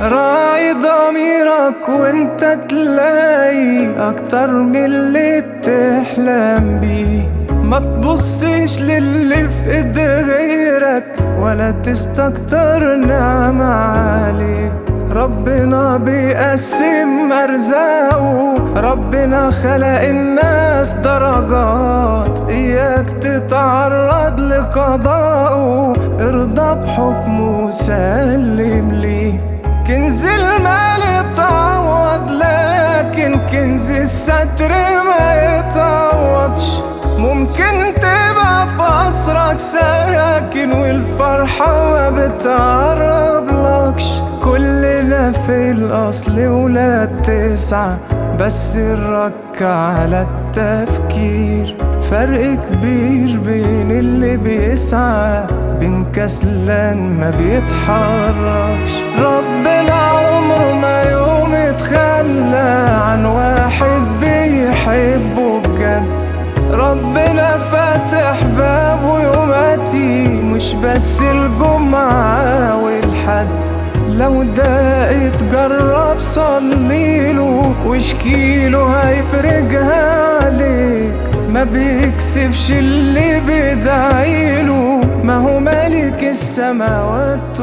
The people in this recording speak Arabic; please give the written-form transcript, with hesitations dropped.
راعي ضميرك وانت تلاقي اكتر من اللي بتحلم بيه. ما تبصش للي في ايد غيرك ولا تستكتر نعمة عليه. ربنا بيقسم أرزاقه، ربنا خلق الناس درجات. إياك تتعرض لقضاءه، ارضى بحكمه وسلم ليه. كنز المال يتعوض لكن كنز الستر ما يتعوضش. ممكن تبقى في قصرك ساكن والفرحة ما بتقربلكش. كلنا في الأصل ولاد تسعة، بس نركز على التفكير. فرق كبير بين اللي بيسعى بين كسلان ما بيتحركش. ربنا عمره ما يوم يتخلى عن واحد بيحبه بجد. ربنا فاتح بابه يوماتي، مش بس الجمعة والحد. لو دقت جرب صليله واشكيله هيفرجها عليك. ما بيكسفش اللي بيدعيله، ما هو ملك السماوات